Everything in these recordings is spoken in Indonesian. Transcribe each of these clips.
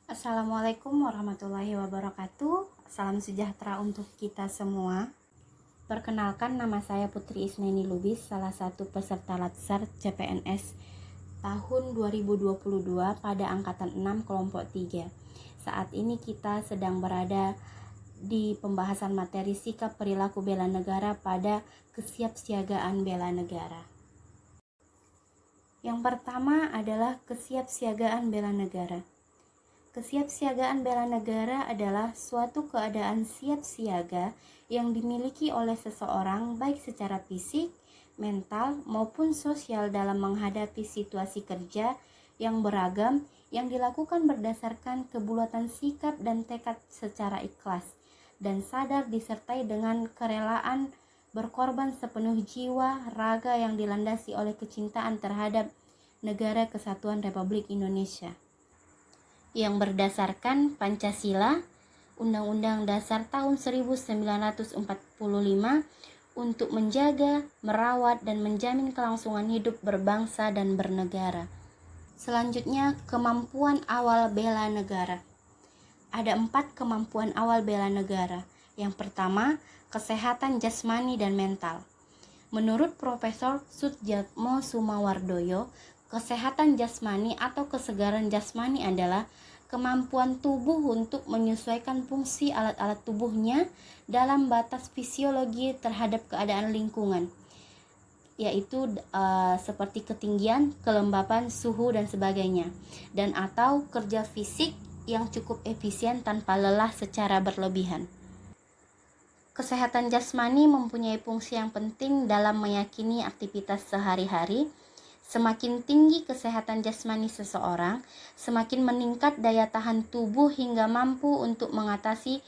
Assalamualaikum warahmatullahi wabarakatuh. Salam sejahtera untuk kita semua. Perkenalkan, nama saya Putri Isneni Lubis, salah satu peserta Latsar CPNS tahun 2022 pada angkatan 6 kelompok 3. Saat ini kita sedang berada di pembahasan materi sikap perilaku bela negara pada kesiapsiagaan bela negara. Yang pertama adalah kesiapsiagaan bela negara. Kesiapsiagaan bela negara adalah suatu keadaan siap siaga yang dimiliki oleh seseorang baik secara fisik, mental, maupun sosial dalam menghadapi situasi kerja yang beragam yang dilakukan berdasarkan kebulatan sikap dan tekad secara ikhlas dan sadar disertai dengan kerelaan berkorban sepenuh jiwa, raga yang dilandasi oleh kecintaan terhadap Negara Kesatuan Republik Indonesia yang berdasarkan Pancasila, Undang-Undang Dasar tahun 1945 untuk menjaga, merawat, dan menjamin kelangsungan hidup berbangsa dan bernegara. Selanjutnya, kemampuan awal bela negara. Ada 4 kemampuan awal bela negara. Yang pertama, kesehatan jasmani dan mental. Menurut Profesor Soetjatmo Sumawardoyo, kesehatan jasmani atau kesegaran jasmani adalah kemampuan tubuh untuk menyesuaikan fungsi alat-alat tubuhnya dalam batas fisiologi terhadap keadaan lingkungan, yaitu seperti ketinggian, kelembapan, suhu, dan sebagainya, dan atau kerja fisik yang cukup efisien tanpa lelah secara berlebihan. Kesehatan jasmani mempunyai fungsi yang penting dalam meyakini aktivitas sehari-hari. Semakin tinggi kesehatan jasmani seseorang, semakin meningkat daya tahan tubuh hingga mampu untuk mengatasi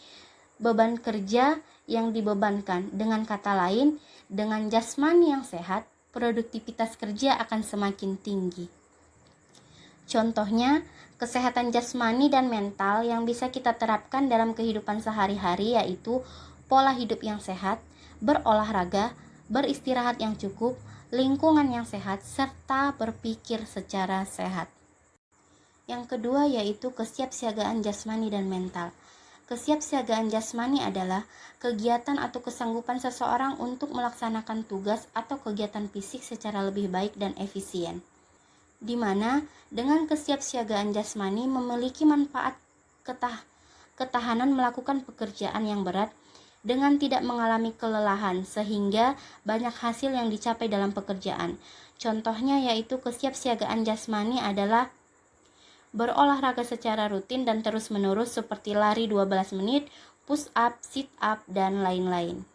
beban kerja yang dibebankan. Dengan kata lain, dengan jasmani yang sehat, produktivitas kerja akan semakin tinggi. Contohnya, kesehatan jasmani dan mental yang bisa kita terapkan dalam kehidupan sehari-hari yaitu pola hidup yang sehat, berolahraga, beristirahat yang cukup, lingkungan yang sehat, serta berpikir secara sehat. Yang kedua yaitu kesiapsiagaan jasmani dan mental. Kesiapsiagaan jasmani adalah kegiatan atau kesanggupan seseorang untuk melaksanakan tugas atau kegiatan fisik secara lebih baik dan efisien, di mana dengan kesiapsiagaan jasmani memiliki manfaat ketahanan melakukan pekerjaan yang berat dengan tidak mengalami kelelahan sehingga banyak hasil yang dicapai dalam pekerjaan. Contohnya yaitu kesiapsiagaan jasmani adalah berolahraga secara rutin dan terus-menerus seperti lari 12 menit, push up, sit up, dan lain-lain.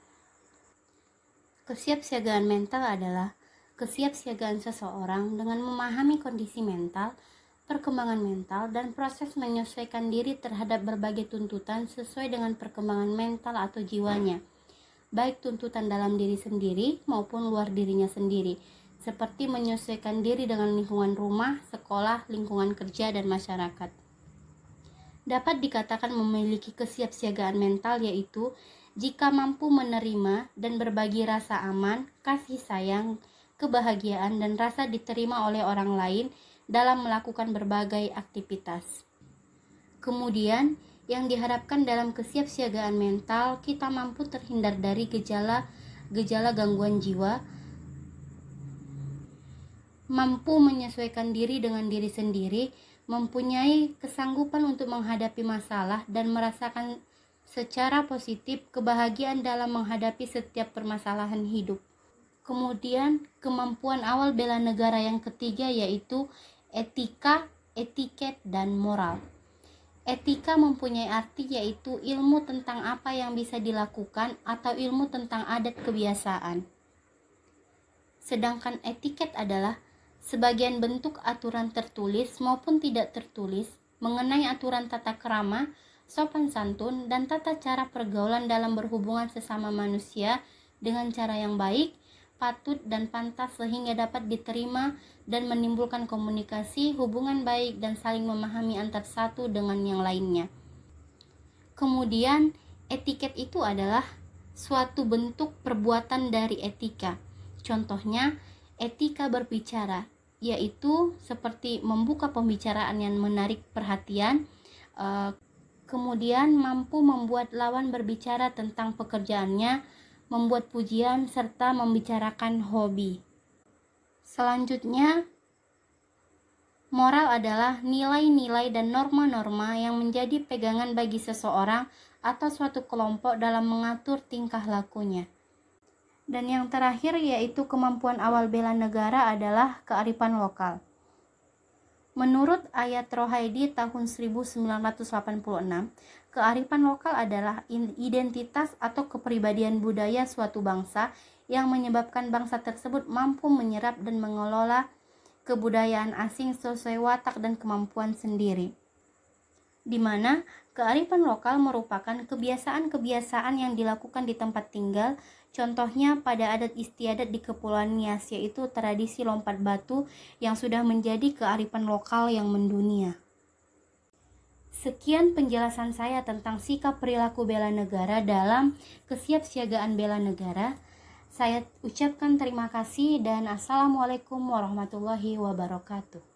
Kesiapsiagaan mental adalah kesiapsiagaan seseorang dengan memahami kondisi mental, perkembangan mental, dan proses menyesuaikan diri terhadap berbagai tuntutan sesuai dengan perkembangan mental atau jiwanya, baik tuntutan dalam diri sendiri maupun luar dirinya sendiri, seperti menyesuaikan diri dengan lingkungan rumah, sekolah, lingkungan kerja, dan masyarakat. Dapat dikatakan memiliki kesiapsiagaan mental yaitu jika mampu menerima dan berbagi rasa aman, kasih sayang, kebahagiaan, dan rasa diterima oleh orang lain dalam melakukan berbagai aktivitas. Kemudian, yang diharapkan dalam kesiapsiagaan mental, kita mampu terhindar dari gejala gangguan jiwa, mampu menyesuaikan diri dengan diri sendiri, mempunyai kesanggupan untuk menghadapi masalah dan merasakan secara positif kebahagiaan dalam menghadapi setiap permasalahan hidup. Kemudian, kemampuan awal bela negara yang ketiga yaitu etika, etiket, dan moral. Etika mempunyai arti yaitu ilmu tentang apa yang bisa dilakukan atau ilmu tentang adat kebiasaan. Sedangkan etiket adalah sebagian bentuk aturan tertulis maupun tidak tertulis mengenai aturan tata krama, sopan santun, dan tata cara pergaulan dalam berhubungan sesama manusia dengan cara yang baik, patut, dan pantas sehingga dapat diterima dan menimbulkan komunikasi, hubungan baik, dan saling memahami antar satu dengan yang lainnya. Kemudian, etiket itu adalah suatu bentuk perbuatan dari etika. Contohnya, etika berbicara, yaitu seperti membuka pembicaraan yang menarik perhatian, Kemudian mampu membuat lawan berbicara tentang pekerjaannya, membuat pujian, serta membicarakan hobi. Selanjutnya, moral adalah nilai-nilai dan norma-norma yang menjadi pegangan bagi seseorang atau suatu kelompok dalam mengatur tingkah lakunya. Dan yang terakhir yaitu kemampuan awal bela negara adalah kearifan lokal. Menurut Ayat Rohaidi tahun 1986, kearifan lokal adalah identitas atau kepribadian budaya suatu bangsa yang menyebabkan bangsa tersebut mampu menyerap dan mengelola kebudayaan asing sesuai watak dan kemampuan sendiri, di mana kearifan lokal merupakan kebiasaan-kebiasaan yang dilakukan di tempat tinggal. Contohnya pada adat istiadat di Kepulauan Nias, yaitu tradisi lompat batu yang sudah menjadi kearifan lokal yang mendunia. Sekian penjelasan saya tentang sikap perilaku bela negara dalam kesiapsiagaan bela negara. Saya ucapkan terima kasih dan Assalamualaikum warahmatullahi wabarakatuh.